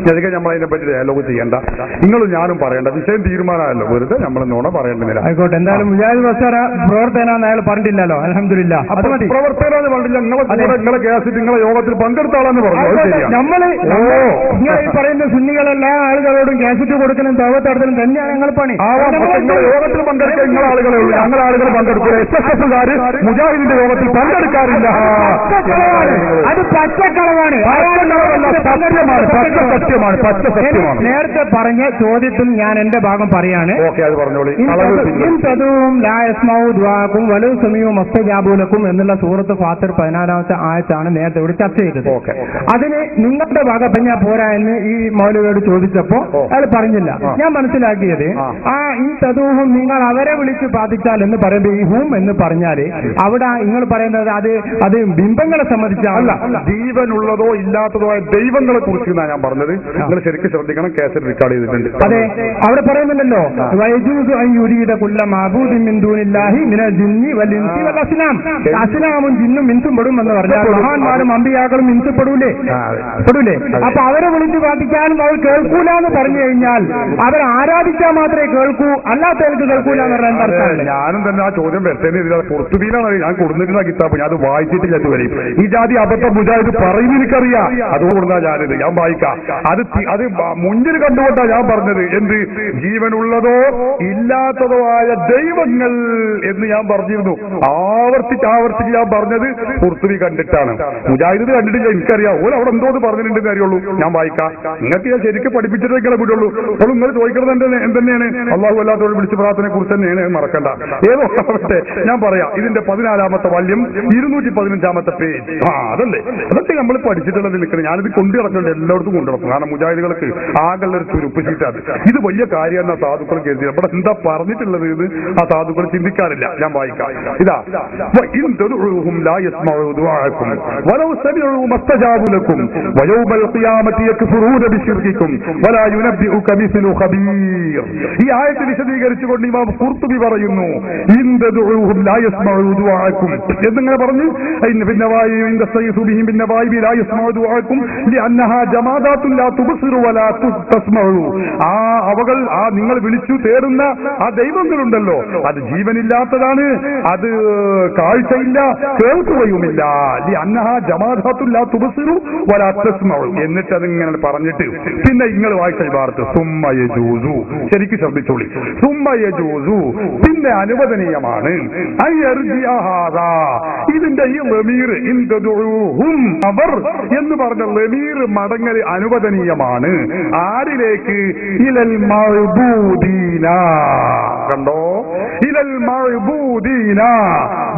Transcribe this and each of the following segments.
അതൊക്കെ നമ്മൾ അതിനെ പറ്റി ഡയലോഗ് ചെയ്യേണ്ട, നിങ്ങളും ഞാനും പറയേണ്ട വിഷയം തീരുമാനമല്ലോ, വെറുതെ നമ്മൾ നോണ പറയേണ്ടതില്ല. ആയിക്കോട്ടെ, എന്തായാലും മുജാഹിദ് പ്രവർത്തനാന്ന് അയാൾ പറഞ്ഞിട്ടില്ലല്ലോ, അൽഹംദുലില്ലാ. പ്രവർത്തനാന്ന് പറഞ്ഞില്ല, നിങ്ങളെ കേസിൽ നിങ്ങളെ യോഗത്തിൽ പങ്കെടുത്ത ആളാന്ന് പറഞ്ഞു. നമ്മള് നിങ്ങൾ ഈ പറയുന്ന സുന്നികളെല്ലാ ആളുകളോടും കേസറ്റ് കൊടുക്കലും തവത്തടത്തലും തന്നെയാണ് ഞങ്ങൾ പണി. യോഗത്തിൽ പങ്കെടുക്കാൻ നിങ്ങളെ ആളുകളെ ഉള്ളൂ, ഞങ്ങളെ ആളുകൾ പങ്കെടുക്കുക. SSFകാര് മുജാഹിദിന്റെ യോഗത്തിൽ പങ്കെടുക്കാറില്ല. അത് പച്ചക്കളവാണ്, സത്യമാണ്. നേരത്തെ പറഞ്ഞ ചോദ്യത്തിൽ ഞാൻ എന്റെ ഭാഗം പറയാണ്. അത് പറഞ്ഞോളി. വലു സമയവും മസ്തജാബൂലക്കും എന്നുള്ള സൂറത്ത് ഫാത്തിർ 14-ാമത്തെ ആയത്താണ് നേരത്തെ ഇവിടെ ചർച്ച ചെയ്തത്. അതിന് നിങ്ങളുടെ ഭാഗം ഞാൻ പോരാ എന്ന് ഈ മൗലവിയോട് ചോദിച്ചപ്പോ അയാൾ പറഞ്ഞില്ല. ഞാൻ മനസ്സിലാക്കിയത് ഈ തദൂഹും നിങ്ങൾ അവരെ വിളിച്ച് പ്രാർത്ഥിച്ചാൽ എന്ന് പറയുമ്പോൾ ഈ ഹൂം എന്ന് പറഞ്ഞാല് അവിടെ നിങ്ങൾ പറയുന്നത് അത് ബിംബങ്ങളെ സംബന്ധിച്ചല്ല, ജീവനുള്ളതോ ഇല്ലാത്തതോ ആയ ദൈവങ്ങളെ കുറിച്ചാണ് ഞാൻ പറഞ്ഞത്. നിങ്ങൾ ശരിക്കും ശ്രദ്ധിക്കണം, കേസറ്റ് റെക്കോർഡ് ചെയ്തിട്ടുണ്ട്. അതെ, അവിടെ പറയുന്നുണ്ടല്ലോ അസ്ലാമും ജിന്നും മിൻസും പെടും എന്ന് പറഞ്ഞാൽ മഹാന്മാരും അമ്പിയാക്കളും മിൻസ് പെടൂലേ? അപ്പൊ അവരെ വിളിച്ച് പ്രാർത്ഥിക്കാനും അവർ കേൾക്കൂല എന്ന് പറഞ്ഞു കഴിഞ്ഞാൽ അവർ ആരാധിച്ചാൽ മാത്രമേ കേൾക്കൂ, അല്ലാത്തവർക്ക് കേൾക്കൂല എന്ന് പറഞ്ഞാൽ ഞാനും തന്നെ ആ ചോദ്യം വരുത്തേണ്ടില്ല. പുറത്തുബീലാണ് ഞാൻ കൊടുത്തിരുന്ന കിതാബ്, ഞാൻ അത് വായിച്ചിട്ട് ഞാൻ വരും. ഈ ജാതി അബദ്ധം മുജാഹിദ് പറയുന്ന എനിക്കറിയാം, അതുകൊണ്ടാ ഞാനിത് ഞാൻ വായിക്കാം. അത് മുന്നിൽ കണ്ടുകൊണ്ടാ ഞാൻ പറഞ്ഞത്. എന്ത് ജീവനുള്ളതോ ഇല്ലാത്തതോ ആയ ദൈവങ്ങൾ എന്ന് ഞാൻ പറഞ്ഞിരുന്നു. ആവർത്തിച്ച് ഞാൻ പറഞ്ഞത് പുറത്തുബി കണ്ടിട്ടാണ്. മുജാഹിദ് കണ്ടിട്ടില്ല, എനിക്കറിയാം. ഓരോ അവിടെ എന്തോന്ന് പറഞ്ഞിട്ടുണ്ടെന്ന് അറിയുള്ളൂ. ഞാൻ വായിക്കാം. നിങ്ങൾക്ക് ഞാൻ ശരിക്കും പഠിപ്പിച്ചിട്ടേ വിടുള്ളൂ. അപ്പോൾ നിങ്ങൾ ചോദിക്കുന്നത് എന്തെന്നെയാണ്? അള്ളാഹു അല്ലാത്തവരെ വിളിച്ച് പ്രാർത്ഥനയെ കുറിച്ച് തന്നെയാണ്, മറക്കണ്ട. ഏതോ ഞാൻ പറയാം. ഇതിന്റെ 14-ാമത്തെ വാല്യം 215-ാമത്തെ പേജ്. അതല്ലേ, അതൊക്കെ നമ്മൾ പഠിച്ചിട്ടുള്ളത് നിൽക്കുന്നത്. ഞാനിത് കൊണ്ടു നടക്കുന്നുണ്ട്, എല്ലായിടത്തും കൊണ്ടു നടക്കും. കാരണം മുജാഹിദുകൾക്ക് ആകെയുള്ള ഒരു തുരുപ്പ് ചീറ്റാണ്. ഇത് വലിയ കാര്യമാണ് ആ സാധുക്കൾ കരുതി. നമ്മുടെ എന്താ പറഞ്ഞിട്ടുള്ളത് ഇത് ആ സാധുക്കൾ ചിന്തിക്കാറില്ല. ഞാൻ വായിക്കാം. ഇതാ ഈ ആയത്ത് വിശദീകരിച്ചുകൊണ്ട് ഇമാം ഖുർത്തുബി പറയുന്നു, എന്നിങ്ങനെ പറഞ്ഞു. നിങ്ങൾ വിളിച്ചു തേടുന്ന ആ ദൈവങ്ങളുണ്ടല്ലോ, അത് ജീവനില്ലാത്തതാണ്, അത് കാഴ്ചയില്ല, കേൾക്കുകയുമില്ല. എന്നിട്ട് അതിങ്ങനെ പറഞ്ഞിട്ട് പിന്നെ നിങ്ങൾ വായിച്ച ഭാഗത്ത് സുമ്മയജൂസു, ശരിക്കും ശ്രദ്ധിച്ചോളി. സുമ്മയജൂസു, പിന്നെ അനുവദനീയമാണ്. ഇതിന്റെ ഈ ലമീർ അവർ എന്ന് പറഞ്ഞ ലമീർ മടങ്ങൽ അനുവദനീയമാണ്. ആരിലേക്ക്? ഇലൽ മഅ്ബൂദീന. കണ്ടോ? ഇലൽ മഅ്ബൂദീന,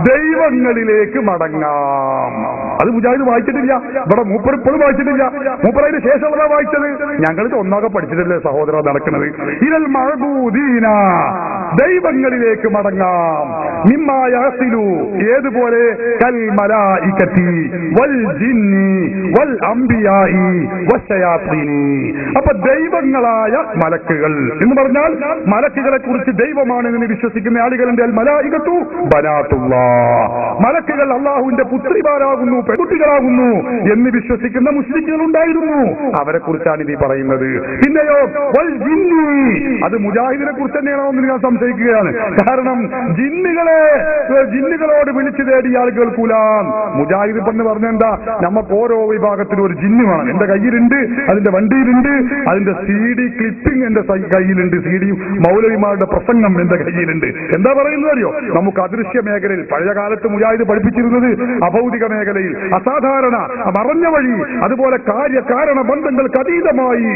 ദൈവങ്ങളിലേക്ക് മടങ്ങാം. അത് മുജാഹിദ് വായിച്ചിട്ടില്ല, ഇവിടെ മൂപ്പർ ഇപ്പോഴും വായിച്ചിട്ടില്ല. മൂപ്പർ അതിന് ശേഷമുള്ള വായിച്ചത്. ഞങ്ങളിത് ഒന്നാകെ പഠിച്ചിട്ടില്ലേ സഹോദര നടക്കുന്നത്. ഇലൽ മഅ്ബൂദീന, ദൈവങ്ങളിലേക്ക് മടങ്ങാം. മിമ്മാ യഅ്ഖിലു, ഏതുപോലെ? കൽ മലായികതി വൽ ജിന്നി വൽ അംബിയാഇ വശയാത്തീനി. അപ്പൊ ദൈവങ്ങളായ മലക്കുകൾ എന്ന് പറഞ്ഞാൽ മലക്കുകളെ കുറിച്ച് ദൈവമാണെന്ന് വിശ്വസിക്കുന്ന ആളുകളുണ്ട്. അൽ മലായികത്തു ബനാത്തുല്ലാഹ്, മലക്കുകൾ അള്ളാഹുവിന്റെ പുത്രിമാരാകുന്നു, പെൺകുട്ടികളാകുന്നു എന്ന് വിശ്വസിക്കുന്ന മുശ്രിക്കുകൾ ഉണ്ടായിരുന്നു. അവരെ കുറിച്ചാണ് ഇത് പറയുന്നത്. പിന്നെയോ വൽ ജിന്നി, അത് മുജാഹിദിനെ കുറിച്ച് തന്നെയാണോ എന്ന് ഞാൻ സംശയിക്കുകയാണ്. കാരണം ജിന്നുകളോട് വിളിച്ചു തേടിയ ആൾ കേൾക്കൂല. മുജാഹിദ് എന്ന് പറഞ്ഞ എന്താ? നമുക്ക് ഓരോ വിഭാഗത്തിലും ഒരു ജിന്ന് വേണം. എന്റെ കയ്യിലുണ്ട്, അതിന്റെ വണ്ടിയിലുണ്ട്, അതിന്റെ CD ക്ലിപ്പിംഗ് എന്റെ കയ്യിലുണ്ട്, CD മൗലവിമാരുടെ പ്രസംഗം എന്റെ കയ്യിലുണ്ട്. എന്താ പറയുന്നത് അറിയോ? നമുക്ക് അദൃശ്യ മേഖലയിൽ പഴയ കാലത്ത് മുജാഹിദ് പഠിപ്പിച്ചിരുന്നത് അഭൗതിക മേഖലയിൽ അസാധാരണ മറഞ്ഞ വഴി, അതുപോലെ കാര്യകാരണ ബന്ധങ്ങൾക്ക് അതീതമായി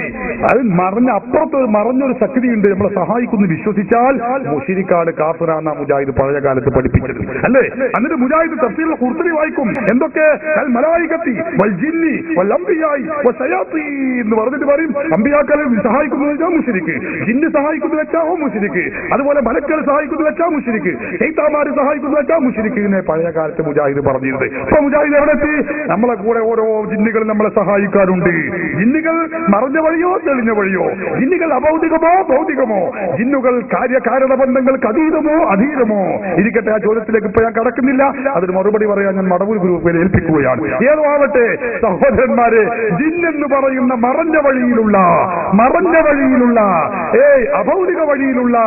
അത് അപ്പുറത്ത് മറഞ്ഞൊരു ശക്തിയുണ്ട് നമ്മളെ സഹായിക്കുന്നു വിശ്വസിച്ചാൽ മുശ്രിക്കാണ്, കാഫിറാണ് മുജാഹിദ് പഴയ കാലത്ത് പഠിപ്പിച്ചത് അല്ലേ? എന്നിട്ട് മുജാഹിദ് തഫ്സീറുൽ ഖുർത്തുബി വായിക്കും. എന്തൊക്കെ? അൽ മലായികത്തി വൽ ജിന്നി വൽ അംബിയായി വശയാത്തീൻ എന്ന് പറഞ്ഞിട്ട് പറയും. അംബിയാക്കളെ സഹായിക്കുന്നു വെച്ചാൽ മുശ്രിക്ക്, ജിന്ന് സഹായിക്കുന്നു വെച്ചാൽ മുശ്രിക്ക്, അതുപോലെ മലക്കൾ സഹായിക്കുന്നു വെച്ചാൽ മുശ്രിക്ക്, ശൈത്താന്മാര് സഹായിക്കുന്നു വെച്ചാൽ മുശ്രിക്ക്. ഇതിനെ പഴയ കാലത്ത് മുജാഹിദ് പറഞ്ഞിരുന്നത്. ഇപ്പൊ മുജാഹിദ് എവിടെ എത്തി? നമ്മളെ കൂടെ ഓരോ ജിന്നുകൾ നമ്മളെ സഹായിക്കാറുണ്ട്. ജിന്ന് ജിന്നുകൾ മറഞ്ഞ വഴിയോ തെളിഞ്ഞ വഴിയോ? ജിന്നുകൾ അഭൗതികമോ ഭൗതികമോ? ജിന്നുകൾ കാര്യകാരണ ബന്ധങ്ങൾക്ക് അതീതമോ അധീനമോ? ഇരിക്കട്ടെ, ആ ചോദ്യത്തിലേക്ക് ഇപ്പൊ ഞാൻ കടക്കുന്നില്ല. അതിന് മറുപടി പറയാൻ ഞാൻ മടവൂർ ഗ്രൂപ്പിൽ ഏൽപ്പിക്കുകയാണ്. ഏതോ ആവട്ടെ സഹോദരന്മാരെ, ജിന്നെന്ന് പറയുന്ന മറഞ്ഞ വഴിയിലുള്ള അഭൗതിക വഴിയിലുള്ള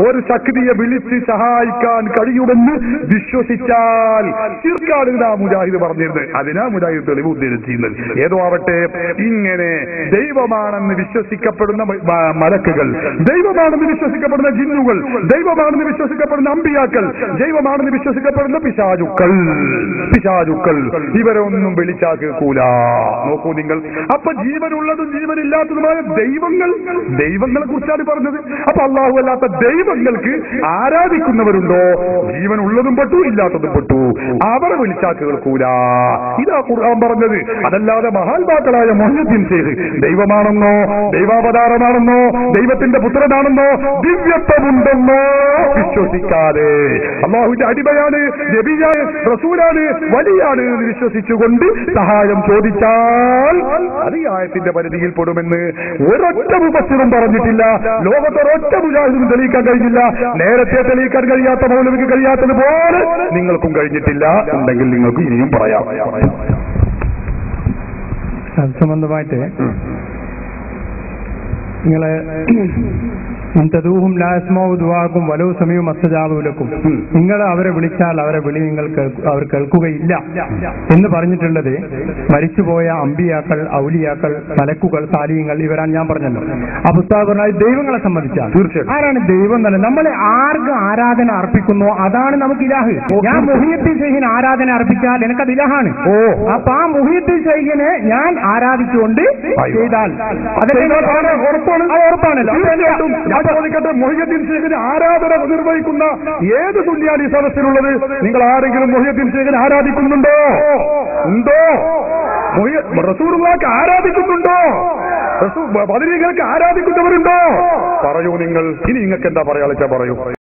ഒരു ശക്തിയെ വിളിച്ച് സഹായിക്കാൻ കഴിയുമെന്ന് വിശ്വസിച്ചാൽ ശിർക്കാണ് മുജാഹിദ് പറഞ്ഞിരുന്നത്. അതിനാ മുജാഹിദ് തെളിവ് ഉദ്ധരിച്ചിരുന്നത്. ഏതോ ആവട്ടെ, ഇങ്ങനെ ദൈവമാണെന്ന് വിശ്വസിക്കപ്പെടുന്ന മലക്കുകൾ, ദൈവമാണെന്ന് വിശ്വസിക്കപ്പെടുന്ന ജിന്നുകൾ, ദൈവമാണെന്ന് വിശ്വസിക്കപ്പെടുന്ന അമ്പിയാക്കൾ, ദൈവമാണെന്ന് വിശ്വസിക്കപ്പെടുന്ന പിശാചുക്കൾ ഇവരൊന്നും വിളിച്ചാൽ കേൾക്കൂല. നോക്കൂ നിങ്ങൾ. അപ്പൊ ജീവനുള്ളതും ജീവനില്ലാത്തതുമായ ദൈവങ്ങളെ കുറിച്ചാണ് പറഞ്ഞത്. അപ്പൊ അല്ലാഹു അല്ലാത്ത ദൈവങ്ങൾക്ക് ആരാധിക്കുന്നവരുണ്ടോ? ജീവനുള്ളതും പെട്ടു, ഇല്ലാത്തതും പെട്ടു. അവരെ വിളിച്ചാൽ കേൾക്കൂല. ഇതാ ഖുർആൻ പറഞ്ഞത്. അതല്ലാതെ മഹാത്മാക്കളായ മുഹമ്മദ് ശൈഖ് ദൈവമാണെന്നോ ദൈവാവതാരമാണെന്നോ ദൈവത്തിന്റെ പുത്രനാണെന്നോ ദിവ്യത്വമുണ്ടെന്നോ വിശ്വസിക്കാതെ, അല്ലാഹുവിന്റെ അടിമയാണ്, നബിയാണ്, റസൂലാണ്, വലിയാണ് എന്ന് വിശ്വസിച്ചുകൊണ്ട് സഹായം ചോദിച്ചാൽ അത് ഈ ആയത്തിന്റെ പരിധിയിൽ പെടുമെന്ന് ഒരൊറ്റ മുഫസ്സിറും പറഞ്ഞിട്ടില്ല. ലോകത്തൊരൊറ്റ മുജാഹിദിനും തെളിയിക്കാൻ കഴിഞ്ഞില്ല. നേരത്തെ തെളിയിക്കാൻ കഴിയാത്ത മൗലവിക്ക് കഴിയാത്തതുപോലെ നിങ്ങൾക്കും കഴിഞ്ഞിട്ടില്ല. ഉണ്ടെങ്കിൽ നിങ്ങൾക്ക് ഇനിയും പറയാം. അത് സംബന്ധമായിട്ട് നിങ്ങളെ നിങ്ങൾ അവരെ വിളിച്ചാൽ അവരെ വിളി അവർ കേൾക്കുകയില്ല എന്ന് പറഞ്ഞിട്ടുള്ളത് മരിച്ചുപോയ അമ്പിയാക്കൾ, ഔലിയാക്കൾ, മലക്കുകൾ, സാലിഹ്യങ്ങൾ ഇവരാണ് ഞാൻ പറഞ്ഞല്ലോ. ആ പുസ്തകം പറഞ്ഞാൽ ദൈവങ്ങളെ സംബന്ധിച്ചാണ്. തീർച്ചയായും ആരാണ് ദൈവം എന്നല്ല, നമ്മൾ ആർക്ക് ആരാധന അർപ്പിക്കുന്നു അതാണ് നമുക്ക് ഇലാഹ്. ഞാൻ മുഹിയത്തുൽ ശൈഖിന് ആരാധന അർപ്പിച്ചാൽ എനിക്കത് ഇലാഹാണ്. അപ്പൊ ആ മുഹിയത്തുൽ ശൈഖിനെ ഞാൻ ആരാധിച്ചുകൊണ്ട് ചെയ്താൽ ഉറപ്പാണല്ലോ. മുഹിയുദ്ദീൻ ശൈഖിന് ആരാധന നിർവഹിക്കുന്ന ഏത് സുന്നിയാണ് ഈ സദസ്സിലുള്ളത്? നിങ്ങൾ ആരെങ്കിലും മുഹിയുദ്ദീൻ ശൈഖിനെ ആരാധിക്കുന്നുണ്ടോ? റസൂലുള്ളാഹിക്ക് ആരാധിക്കുന്നുണ്ടോ? ബദരീങ്ങൾക്ക് ആരാധിക്കുന്നവരുണ്ടോ? പറയൂ നിങ്ങൾ. ഇനി നിങ്ങൾക്ക് എന്താ പറയാ പറയൂ.